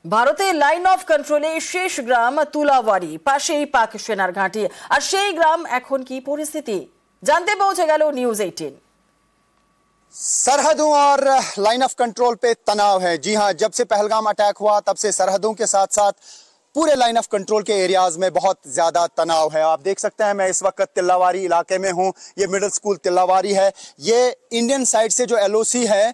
ভারতের line of কন্ট্রোলে শেষ গ্রাম তুলাওয়ারি, পাশেই পাক সেনার ঘাঁটি। আর সেই গ্রাম এখন কি পরিস্থিতি জানতে পৌঁছে গেল নিউজ 18। सरहदों और लाइन ऑफ कंट्रोल पे तनाव है। जी हां, जब से पहलगाम अटैक हुआ तब से सरहदों के साथ साथ पूरे लाइन ऑफ कंट्रोल के एरियाज में बहुत ज्यादा तनाव है। आप देख सकते हैं मैं इस वक्त तिल्लावारी इलाके में हूं। ये मिडिल स्कूल तिल्लावारी है। ये इंडियन साइड से जो एलओसी है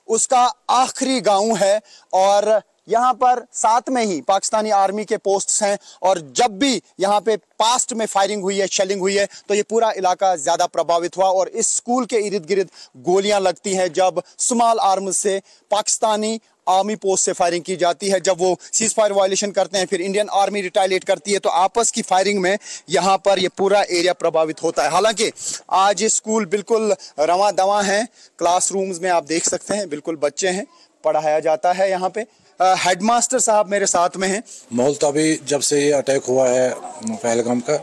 उसका आखिरी गांव है और यहाँ पर साथ में ही पाकिस्तानी आर्मी के पोस्ट्स हैं और जब भी यहाँ पे पास्ट में फायरिंग हुई है, शेलिंग हुई है, तो ये पूरा इलाका ज्यादा प्रभावित हुआ और इस स्कूल के इर्द गिर्द गोलियां लगती हैं जब स्मॉल आर्म्स से पाकिस्तानी आर्मी पोस्ट से फायरिंग की जाती है। जब वो सीज फायर वायलेशन करते हैं फिर इंडियन आर्मी रिटालिएट करती है, तो आपस की फायरिंग में यहाँ पर ये पूरा एरिया प्रभावित होता है। हालांकि आज ये स्कूल बिल्कुल रवां दवां है। क्लासरूम्स में आप देख सकते हैं बिल्कुल बच्चे हैं, पढ़ाया जाता है। यहाँ पे हेडमास्टर साहब मेरे साथ में हैं। माहौल तो अभी जब से ये अटैक हुआ है पहलगाम का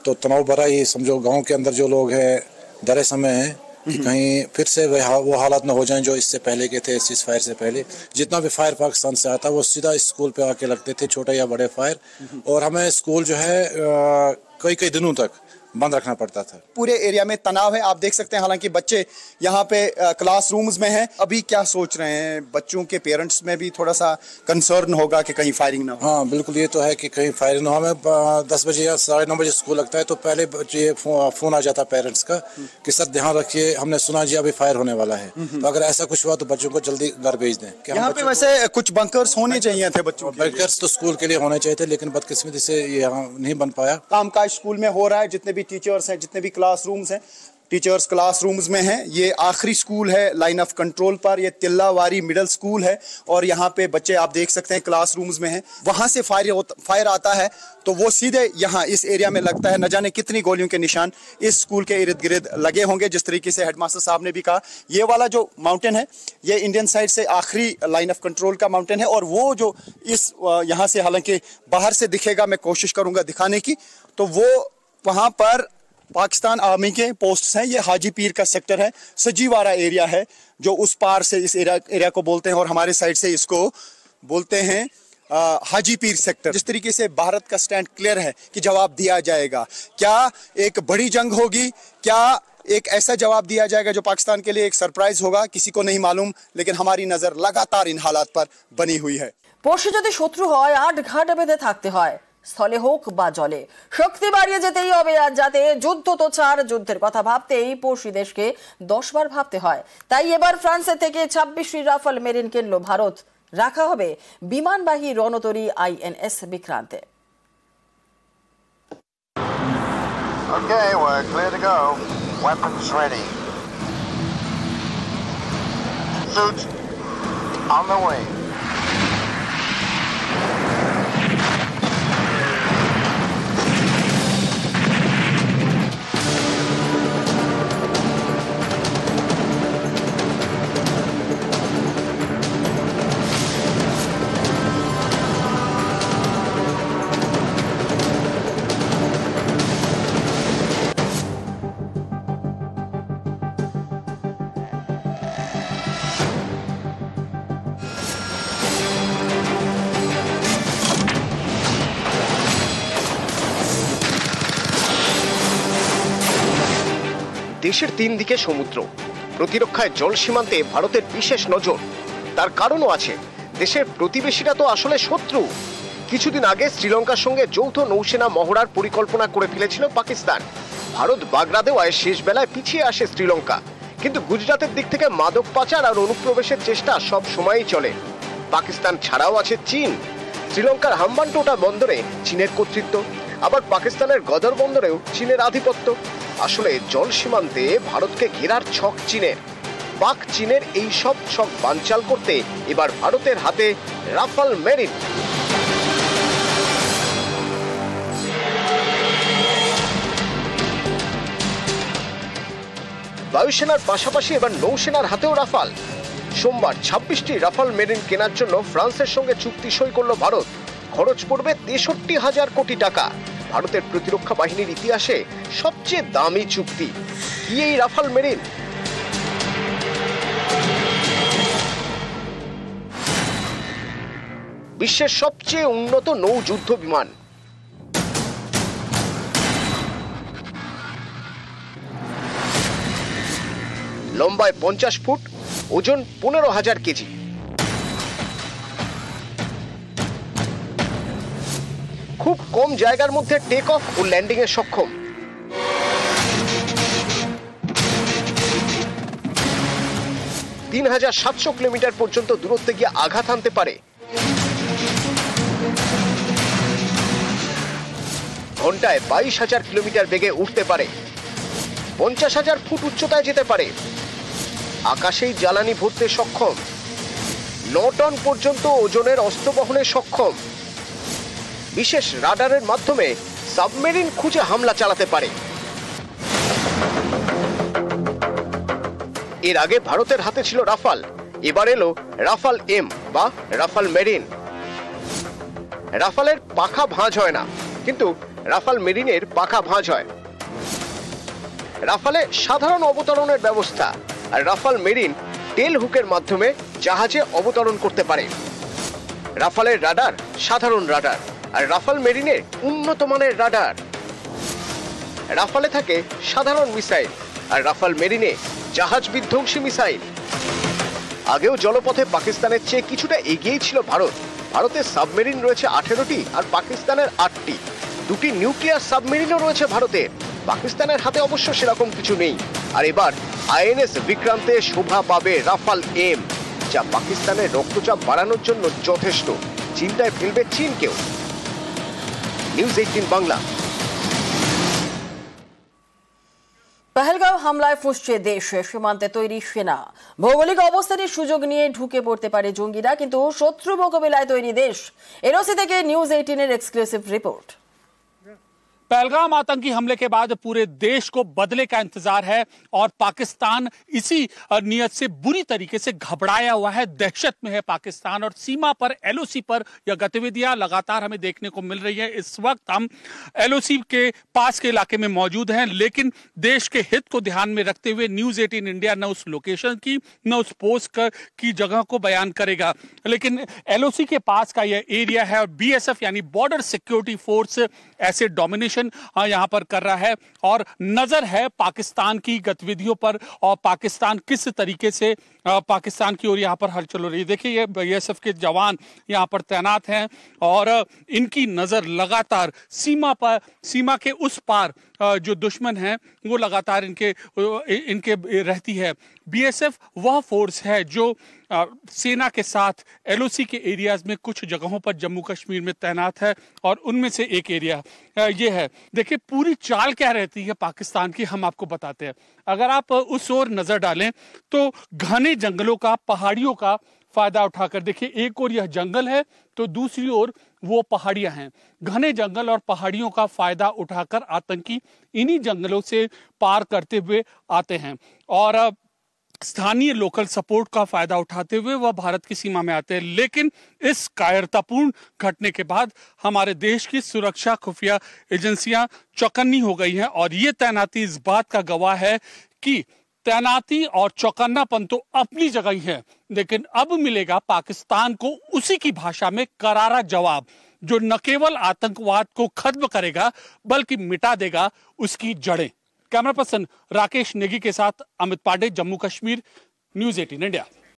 तो तनाव भरा ही समझो। गांव के अंदर जो लोग हैं डरे समय हैं कि कहीं फिर से वो हालात न हो जाएं जो इससे पहले के थे। सीज फायर से पहले जितना भी फायर पाकिस्तान से आता वो सीधा स्कूल पे आके लगते थे, छोटे या बड़े फायर। और हमें स्कूल जो है कई कई दिनों तक बंद रखना पड़ता था। पूरे एरिया में तनाव है, आप देख सकते हैं। हालांकि बच्चे यहाँ पे क्लासरूम्स में हैं। अभी क्या सोच रहे हैं? बच्चों के पेरेंट्स में भी थोड़ा सा कंसर्न होगा कि कहीं फायरिंग ना हो। हाँ बिल्कुल, ये तो है कि कहीं फायरिंग ना हो। हमें 10 बजे या 9:30 बजे स्कूल लगता है तो पहले ये फोन आ जाता पेरेंट्स का कि सर ध्यान रखिए, हमने सुना जी अभी फायर होने वाला है। तो अगर ऐसा कुछ हुआ तो बच्चों को जल्दी घर भेज दें। यहाँ पे वैसे कुछ बंकर्स होने चाहिए थे बच्चों के। बंकर्स तो स्कूल के लिए होने चाहिए थे लेकिन बदकिस्मती से ये यहाँ नहीं बन पाया। कामकाज स्कूल में हो रहा है। जितने भी टीचर्स हैं, जितने भी क्लासरूम्स हैं, टीचर्स क्लासरूम्स में हैं। ये आखिरी स्कूल है लाइन ऑफ कंट्रोल पर। ये तिल्लावारी मिडिल स्कूल है और यहाँ पे बच्चे आप देख सकते हैं क्लासरूम्स में हैं। वहां से फायर आता है तो वो सीधे यहाँ इस एरिया में लगता है। न जाने कितनी गोलियों के निशान इस स्कूल के इर्द गिर्द लगे होंगे। जिस तरीके से हेडमास्टर साहब ने भी कहा, ये वाला जो माउंटेन है ये इंडियन साइड से आखिरी लाइन ऑफ कंट्रोल का माउंटेन है और वो जो इस यहाँ से हालांकि बाहर से दिखेगा, मैं कोशिश करूंगा दिखाने की, तो वो वहां पर पाकिस्तान आर्मी के पोस्ट्स हैं। ये हाजी पीर का सेक्टर है, सजीवारा एरिया है जो उस पार से इस एरिया को बोलते हैं और हमारे साइड से इसको बोलते हैं हाजी पीर सेक्टर। जिस तरीके से भारत का स्टैंड क्लियर है कि जवाब दिया जाएगा। क्या एक बड़ी जंग होगी? क्या एक ऐसा जवाब दिया जाएगा जो पाकिस्तान के लिए एक सरप्राइज होगा? किसी को नहीं मालूम, लेकिन हमारी नजर लगातार इन हालात पर बनी हुई है। পরশু যদি শত্রু হয় আট ঘাট বেঁধে থাকতে হয়, স্থলে হোক বা জলে, শক্তি বাড়িয়ে যেতেই হবে। আর যাতে যুদ্ধ তো ছাড়, যুদ্ধের কথা ভাবতেই পড়শি দেশকে 10 বার ভাবতে হয়। তাই এবার ফ্রান্সের থেকে 26টি রাফাল মেরিন কিনলো ভারত। রাখা হবে বিমানবাহী রণতরী INS বিক্রান্তে। Okay, we're clear to go. Weapons ready. Suits on the way. দেশের 3 দিকে সমুদ্র, প্রতিরক্ষায় জল সীমান্তে ভারতের বিশেষ নজর। তার কারণও আছে, দেশের প্রতিবেশীরা তো আসলে শত্রু। কিছুদিন আগে শ্রীলঙ্কার সঙ্গে যৌথ নৌসেনা মহড়ার পরিকল্পনা করে ফেলেছিল পাকিস্তান। ভারত বাগড়া দেওয়ায় শেষ বেলায় পিছিয়ে আসে শ্রীলঙ্কা। কিন্তু গুজরাটের দিক থেকে মাদক পাচার আর অনুপ্রবেশের চেষ্টা সব সময়ই চলে। পাকিস্তান ছাড়াও আছে চীন। শ্রীলঙ্কার হাম্বানটোটা বন্দরে চীনের কর্তৃত্ব, আবার পাকিস্তানের গদর বন্দরেও চীনের আধিপত্য। আসলে জল সীমান্তে ভারতকে ঘেরার ছক চীনের। পাক চীনের এই সব ছক বানচাল করতে এবার ভারতের হাতে রাফাল মেরিন। বায়ুসেনার পাশাপাশি এবার নৌসেনার হাতেও রাফাল। সোমবার 26টি রাফাল মেরিন কেনার জন্য ফ্রান্সের সঙ্গে চুক্তি সই করল ভারত। খরচ পড়বে 63,000 কোটি টাকা। ভারতের প্রতিরক্ষা বাহিনীর ইতিহাসে সবচেয়ে দামি চুক্তি। কি এই রাফাল মেরিন? বিশ্বের সবচেয়ে উন্নত নৌ যুদ্ধ বিমান। লম্বায় 50 ফুট, ওজন 15,000 কেজি। খুব কম জায়গার মধ্যে টেক অফ ও ল্যান্ডিং এ সক্ষম। (3,700 কিলোমিটার পর্যন্ত দূরত্বে গিয়ে আঘাত হানতে পারে। ঘন্টায় 22,000 কিলোমিটার বেগে উঠতে পারে। 50,000 ফুট উচ্চতায় যেতে পারে। আকাশেই জ্বালানি ভরতে সক্ষম। 9 টন পর্যন্ত ওজনের অস্ত্র বহনে সক্ষম। বিশেষ রাডারের মাধ্যমে সাবমেরিন খুঁজে হামলা চালাতে পারে। এর আগে ভারতের হাতে ছিল রাফাল, এবার এলো রাফাল এম বা রাফাল মেরিন। রাফালের পাখা ভাঁজ হয় না, কিন্তু রাফাল মেরিনের পাখা ভাঁজ হয়। রাফালে সাধারণ অবতরণের ব্যবস্থা, আর রাফাল মেরিন টেল হুকের মাধ্যমে জাহাজে অবতরণ করতে পারে। রাফালের রাডার সাধারণ রাডার, আর রাফাল মেরিনের উন্নত মানের রাডার। রাফালে থাকে সাধারণ মিসাইল, আর রাফাল মেরিনে জাহাজ বিধ্বংসী মিসাইল। আগেও জলপথে পাকিস্তানের চেয়ে কিছুটা এগিয়েই ছিল ভারত। ভারতের সাবমেরিন রয়েছে 18টি, আর পাকিস্তানের 8টি। 2টি নিউক্লিয়ার সাবমেরিনও রয়েছে ভারতের। পাকিস্তানের হাতে অবশ্য সেরকম কিছু নেই। আর এবার আইএনএস বিক্রান্তে শোভা পাবে রাফাল এম, যা পাকিস্তানের রক্তচাপ বাড়ানোর জন্য যথেষ্ট। চিন্তায় ফেলবে চীনকেও। নিউজ 18 বাংলা। পহেলগাঁও হামলায় ফুঁসছে দেশ, সীমান্তে তৈরি সেনা। ভৌগোলিক অবস্থানের সুযোগ নিয়ে ঢুকে পড়তে পারে জঙ্গিরা, কিন্তু শত্রু মোকাবিলায় তৈরি দেশ। এনওসি থেকে নিউজ 18 এর এক্সক্লুসিভ রিপোর্ট। पहलगाम आतंकी हमले के बाद पूरे देश को बदले का इंतजार है और पाकिस्तान इसी नियत से बुरी तरीके से घबराया हुआ है, दहशत में है पाकिस्तान। और सीमा पर एलओसी पर यह गतिविधियां लगातार हमें देखने को मिल रही है। इस वक्त हम एलओसी के पास के इलाके में मौजूद हैं, लेकिन देश के हित को ध्यान में रखते हुए न्यूज 18 इंडिया न उस लोकेशन की न उस पोस्ट की जगह को बयान करेगा। लेकिन एलओसी के पास का यह एरिया है और बीएसएफ यानी बॉर्डर सिक्योरिटी फोर्स ऐसे डोमिनेशन यहां पर कर रहा है और नजर है पाकिस्तान की गतिविधियों पर और पाकिस्तान किस तरीके से पाकिस्तान की ओर यहां पर हलचल हो रही है। देखिए, ये बीएसएफ के जवान यहां पर तैनात हैं और इनकी नजर लगातार सीमा के उस पार जो दुश्मन है वो लगातार इनके रहती है। बीएसएफ वह फोर्स है जो सेना के साथ एलओसी के एरियाज में कुछ जगहों पर जम्मू कश्मीर में तैनात है और उनमें से एक एरिया ये है। देखिए, पूरी चाल क्या रहती है पाकिस्तान की, हम आपको बताते हैं। अगर आप उस ओर नजर डालें तो घने जंगलों का, पहाड़ियों का फायदा उठाकर, देखिए एक ओर यह जंगल है तो दूसरी ओर वो पहाड़ियां हैं। घने जंगल और पहाड़ियों का फायदा उठाकर आतंकी इन्हीं जंगलों से पार करते हुए आते हैं और स्थानीय लोकल सपोर्ट का फायदा उठाते हुए वह भारत की सीमा में आते हैं। लेकिन इस कायरतापूर्ण घटने के बाद हमारे देश की सुरक्षा खुफिया एजेंसियां चौकन्नी हो गई हैं और ये तैनाती इस बात का गवाह है कि तैनाती और चौकन्नापन तो अपनी जगह ही है, लेकिन अब मिलेगा पाकिस्तान को उसी की भाषा में करारा जवाब, जो न केवल आतंकवाद को खत्म करेगा बल्कि मिटा देगा उसकी जड़ें। कैमरा पर्सन राकेश नेगी के साथ अमित पांडे, जम्मू कश्मीर, न्यूज 18 इंडिया।